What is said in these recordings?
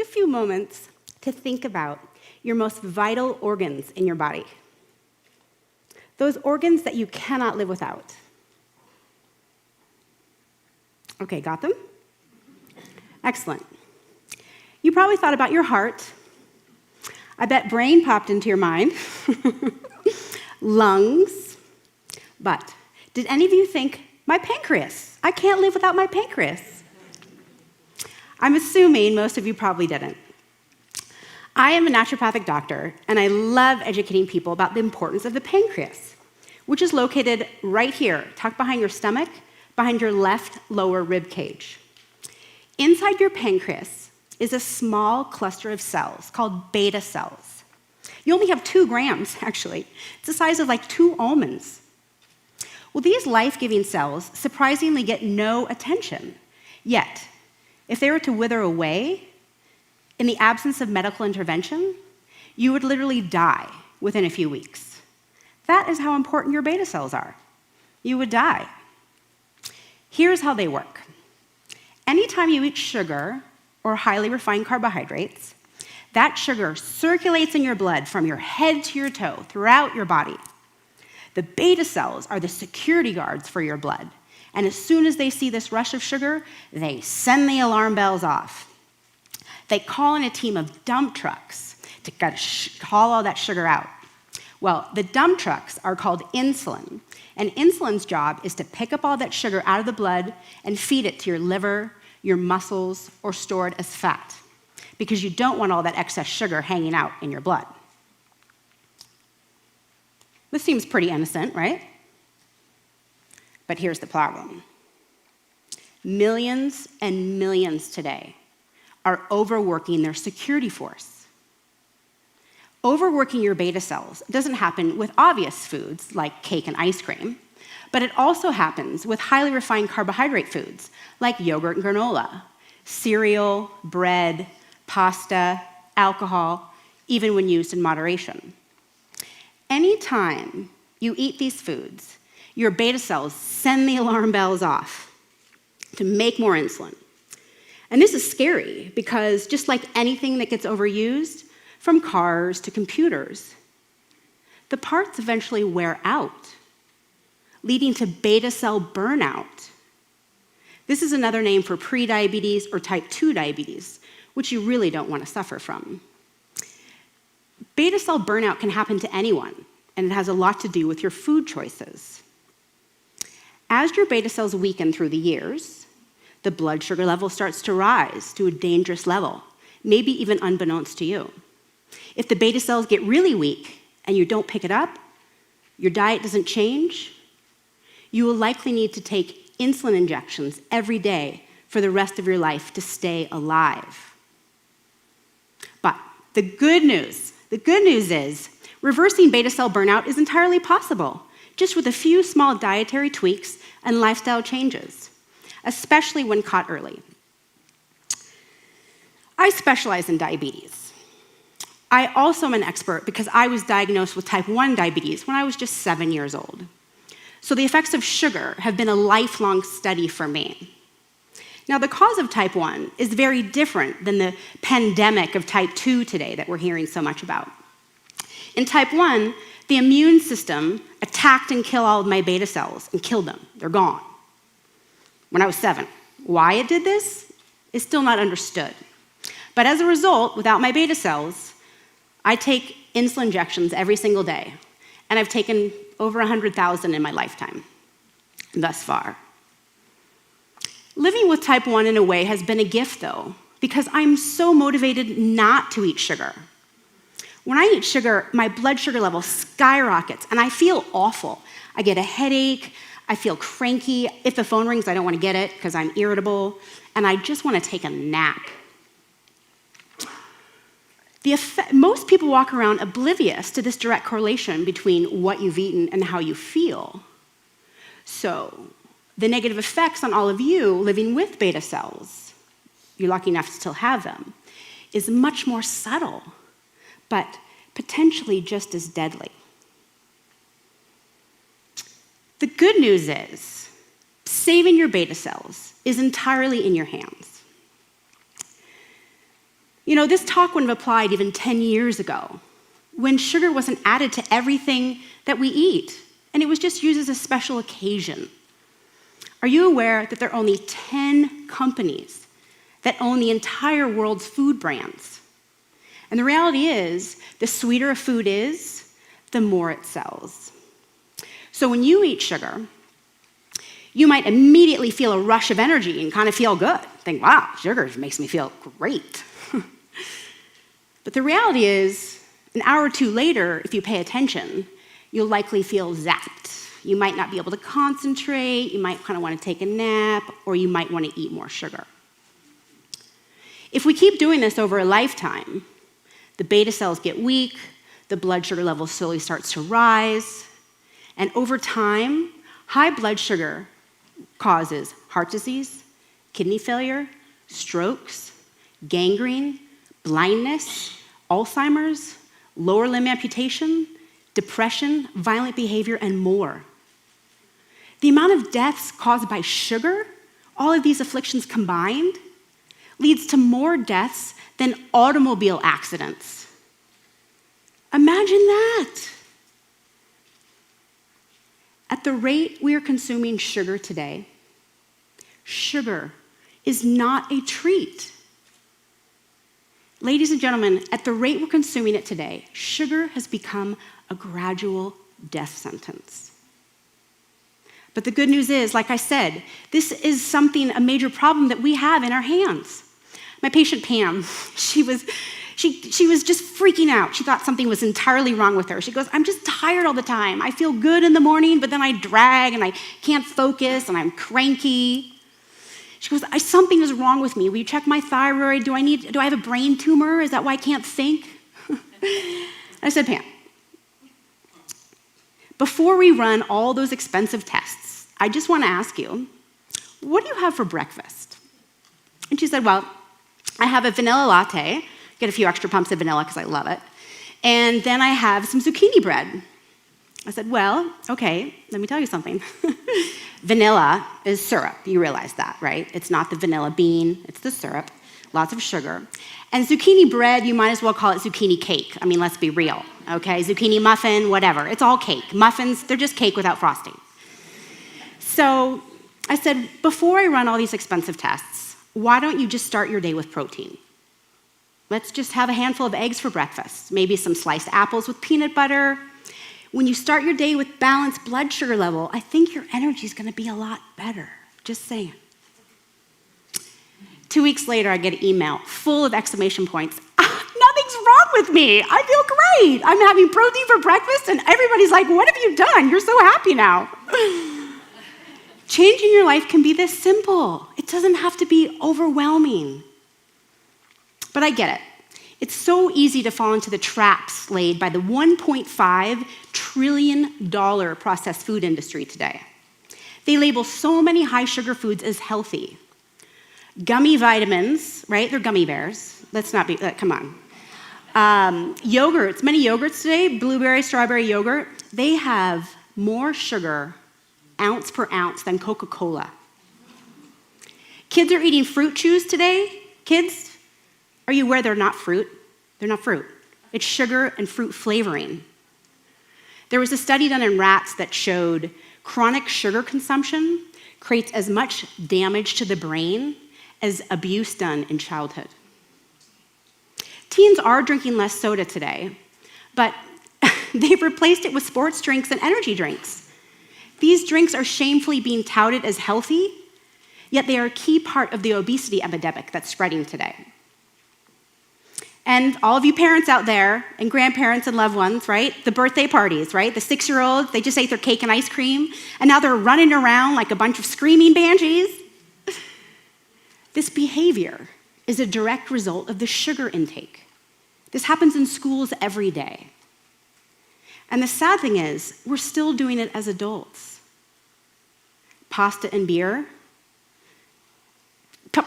few moments to think about your most vital organs in your body. Those organs that you cannot live without. Okay, got them? Excellent. You probably thought about your heart. I bet brain popped into your mind. Lungs. But did any of you think, my pancreas? I can't live without my pancreas. I'm assuming most of you probably didn't. I am a naturopathic doctor, and I love educating people about the importance of the pancreas, which is located right here, tucked behind your stomach, behind your left lower rib cage. Inside your pancreas is a small cluster of cells called beta cells. You only have 2 grams, actually. It's the size of like 2 almonds. Well, these life-giving cells surprisingly get no attention. Yet, if they were to wither away, in the absence of medical intervention, you would literally die within a few weeks. That is how important your beta cells are. You would die. Here's how they work. Anytime you eat sugar or highly refined carbohydrates, that sugar circulates in your blood from your head to your toe throughout your body. The beta cells are the security guards for your blood, and as soon as they see this rush of sugar, they send the alarm bells off. They call in a team of dump trucks to haul all that sugar out. Well, the dump trucks are called insulin, and insulin's job is to pick up all that sugar out of the blood and feed it to your liver, your muscles, or store it as fat, because you don't want all that excess sugar hanging out in your blood. This seems pretty innocent, right? But here's the problem. Millions and millions today are overworking their security force. Overworking your beta cells doesn't happen with obvious foods like cake and ice cream, but it also happens with highly refined carbohydrate foods like yogurt and granola, cereal, bread, pasta, alcohol, even when used in moderation. Anytime you eat these foods, your beta cells send the alarm bells off to make more insulin. And this is scary because just like anything that gets overused, from cars to computers, the parts eventually wear out, leading to beta cell burnout. This is another name for prediabetes or type 2 diabetes, which you really don't want to suffer from. Beta cell burnout can happen to anyone, and it has a lot to do with your food choices. As your beta cells weaken through the years, the blood sugar level starts to rise to a dangerous level, maybe even unbeknownst to you. If the beta cells get really weak and you don't pick it up, your diet doesn't change, you will likely need to take insulin injections every day for the rest of your life to stay alive. But the good news is reversing beta cell burnout is entirely possible, just with a few small dietary tweaks and lifestyle changes, especially when caught early. I specialize in diabetes. I also am an expert because I was diagnosed with type 1 diabetes when I was just 7 years old. So the effects of sugar have been a lifelong study for me. Now, the cause of type 1 is very different than the pandemic of type 2 today that we're hearing so much about. In type 1, the immune system attacked and killed all of my beta cells and killed them. They're gone. When I was 7. Why it did this is still not understood. But as a result, without my beta cells, I take insulin injections every single day, and I've taken over 100,000 in my lifetime thus far. Living with type 1 in a way has been a gift, though, because I'm so motivated not to eat sugar. When I eat sugar, my blood sugar level skyrockets, and I feel awful. I get a headache, I feel cranky. If the phone rings, I don't want to get it because I'm irritable, and I just want to take a nap. Most people walk around oblivious to this direct correlation between what you've eaten and how you feel. So, the negative effects on all of you living with beta cells, you're lucky enough to still have them, is much more subtle, but potentially just as deadly. The good news is, saving your beta cells is entirely in your hands. This talk wouldn't have applied even 10 years ago, when sugar wasn't added to everything that we eat, and it was just used as a special occasion. Are you aware that there are only 10 companies that own the entire world's food brands? And the reality is, the sweeter a food is, the more it sells. So when you eat sugar, you might immediately feel a rush of energy and kind of feel good. Think, wow, sugar makes me feel great. But the reality is, an hour or two later, if you pay attention, you'll likely feel zapped. You might not be able to concentrate, you might kind of want to take a nap, or you might want to eat more sugar. If we keep doing this over a lifetime, the beta cells get weak, the blood sugar level slowly starts to rise, and over time, high blood sugar causes heart disease, kidney failure, strokes, gangrene, blindness, Alzheimer's, lower limb amputation, depression, violent behavior, and more. The amount of deaths caused by sugar, all of these afflictions combined, leads to more deaths than automobile accidents. Imagine that. At the rate we are consuming sugar today, sugar is not a treat. Ladies and gentlemen, at the rate we're consuming it today, sugar has become a gradual death sentence. But the good news is, like I said, this is a major problem that we have in our hands. My patient Pam, she was just freaking out. She thought something was entirely wrong with her. She goes, I'm just tired all the time. I feel good in the morning, but then I drag and I can't focus and I'm cranky. She goes, something is wrong with me. Will you check my thyroid? Do I have a brain tumor? Is that why I can't think? I said, Pam, before we run all those expensive tests, I just want to ask you, what do you have for breakfast? And she said, well, I have a vanilla latte, get a few extra pumps of vanilla because I love it, and then I have some zucchini bread. I said, well, okay, let me tell you something. Vanilla is syrup, you realize that, right? It's not the vanilla bean, it's the syrup, lots of sugar. And zucchini bread, you might as well call it zucchini cake. I mean, let's be real, okay? Zucchini muffin, whatever, it's all cake. Muffins, they're just cake without frosting. So I said, before I run all these expensive tests, why don't you just start your day with protein? Let's just have a handful of eggs for breakfast, maybe some sliced apples with peanut butter. When you start your day with balanced blood sugar level, I think your energy is going to be a lot better. Just saying. 2 weeks later, I get an email full of exclamation points. Nothing's wrong with me. I feel great. I'm having protein for breakfast, and everybody's like, what have you done? You're so happy now. Changing your life can be this simple. It doesn't have to be overwhelming. But I get it. It's so easy to fall into the traps laid by the $1.5 trillion processed food industry today. They label so many high-sugar foods as healthy. Gummy vitamins, right? They're gummy bears. Let's not be, come on. Yogurts, many yogurts today, blueberry, strawberry yogurt, they have more sugar, ounce per ounce, than Coca-Cola. Kids are eating fruit chews today. Kids, are you aware they're not fruit? They're not fruit. It's sugar and fruit flavoring. There was a study done in rats that showed chronic sugar consumption creates as much damage to the brain as abuse done in childhood. Teens are drinking less soda today, but they've replaced it with sports drinks and energy drinks. These drinks are shamefully being touted as healthy, yet they are a key part of the obesity epidemic that's spreading today. And all of you parents out there, and grandparents and loved ones, right? The birthday parties, right? The 6-year-olds, they just ate their cake and ice cream, and now they're running around like a bunch of screaming banshees. This behavior is a direct result of the sugar intake. This happens in schools every day. And the sad thing is, we're still doing it as adults. Pasta and beer,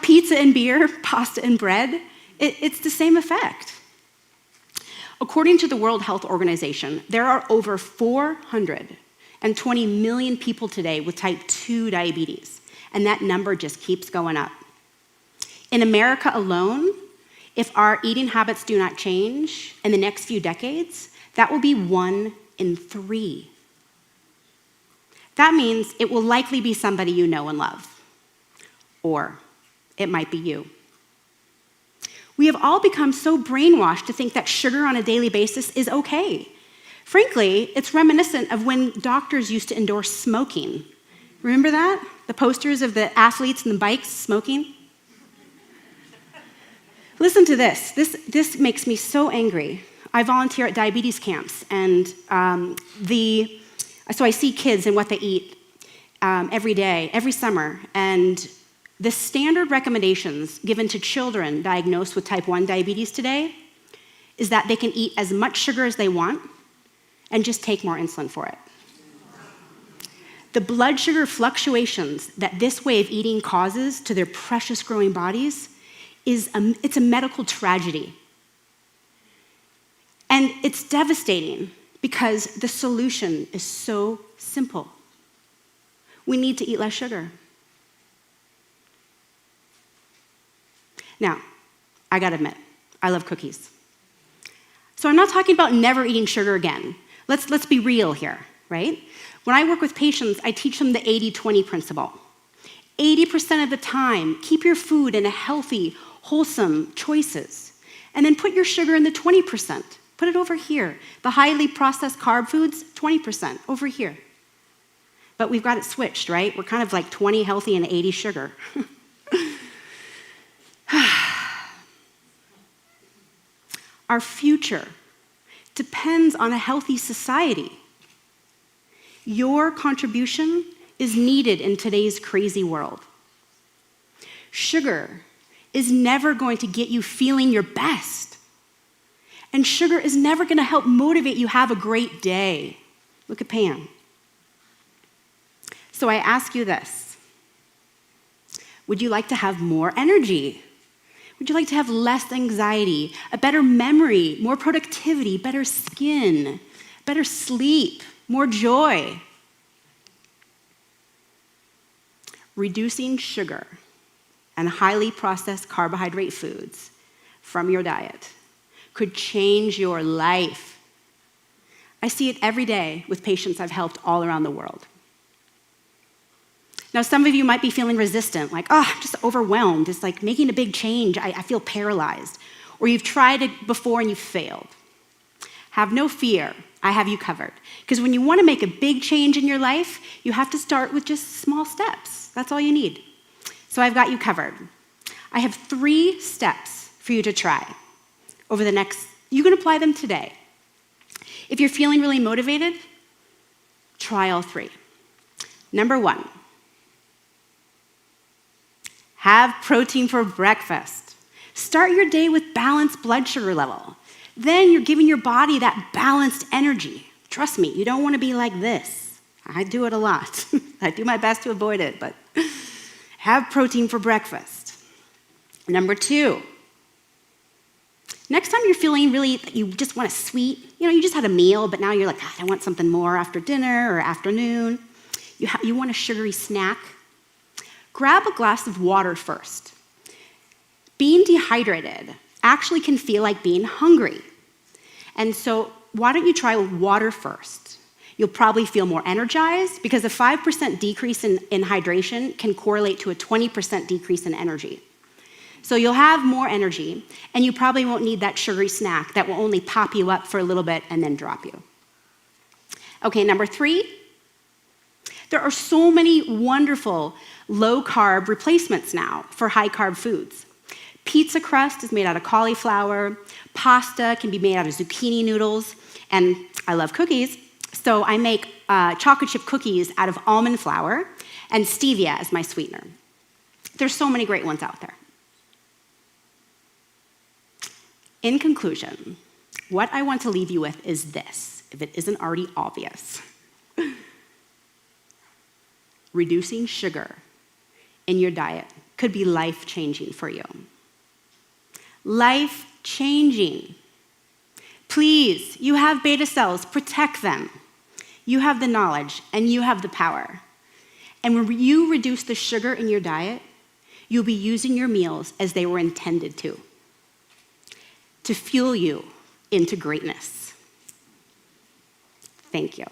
pizza and beer, pasta and bread, it's the same effect. According to the World Health Organization, there are over 420 million people today with type 2 diabetes, and that number just keeps going up. In America alone, if our eating habits do not change in the next few decades, that will be 1 in 3. That means it will likely be somebody you know and love. Or it might be you. We have all become so brainwashed to think that sugar on a daily basis is okay. Frankly, it's reminiscent of when doctors used to endorse smoking. Remember that? The posters of the athletes and the bikes smoking? Listen to this. This makes me so angry. I volunteer at diabetes camps, and so I see kids and what they eat every day, every summer, and the standard recommendations given to children diagnosed with type 1 diabetes today is that they can eat as much sugar as they want and just take more insulin for it. The blood sugar fluctuations that this way of eating causes to their precious growing bodies it's a medical tragedy. And it's devastating because the solution is so simple. We need to eat less sugar. Now, I gotta admit, I love cookies. So I'm not talking about never eating sugar again. Let's be real here, right? When I work with patients, I teach them the 80-20 principle. 80% of the time, keep your food in a healthy, wholesome choices. And then put your sugar in the 20%. Put it over here. The highly processed carb foods, 20% over here. But we've got it switched, right? We're kind of like 20 healthy and 80 sugar. Our future depends on a healthy society. Your contribution is needed in today's crazy world. Sugar is never going to get you feeling your best. And sugar is never going to help motivate you have a great day. Look at Pam. So I ask you this. Would you like to have more energy? Would you like to have less anxiety, a better memory, more productivity, better skin, better sleep, more joy? Reducing sugar and highly processed carbohydrate foods from your diet could change your life. I see it every day with patients I've helped all around the world. Now, some of you might be feeling resistant, like, oh, I'm just overwhelmed. It's like making a big change. I feel paralyzed. Or you've tried it before and you've failed. Have no fear. I have you covered. Because when you want to make a big change in your life, you have to start with just small steps. That's all you need. So I've got you covered. I have 3 steps for you to try over the next, you can apply them today. If you're feeling really motivated, try all 3. Number 1, have protein for breakfast. Start your day with balanced blood sugar level. Then you're giving your body that balanced energy. Trust me, you don't want to be like this. I do it a lot. I do my best to avoid it, but have protein for breakfast. Number 2, next time you're feeling really, you just want a sweet, you just had a meal, but now you're like, I want something more after dinner or afternoon. You want a sugary snack. Grab a glass of water first. Being dehydrated actually can feel like being hungry. And so why don't you try water first? You'll probably feel more energized because a 5% decrease in hydration can correlate to a 20% decrease in energy. So you'll have more energy, and you probably won't need that sugary snack that will only pop you up for a little bit and then drop you. Okay, number 3, there are so many wonderful low-carb replacements now for high-carb foods. Pizza crust is made out of cauliflower. Pasta can be made out of zucchini noodles. And I love cookies, so I make chocolate chip cookies out of almond flour and stevia as my sweetener. There's so many great ones out there. In conclusion, what I want to leave you with is this, if it isn't already obvious. Reducing sugar in your diet could be life-changing for you. Life-changing. Please, you have beta cells, protect them. You have the knowledge and you have the power. And when you reduce the sugar in your diet, you'll be using your meals as they were intended to. to fuel you into greatness. Thank you.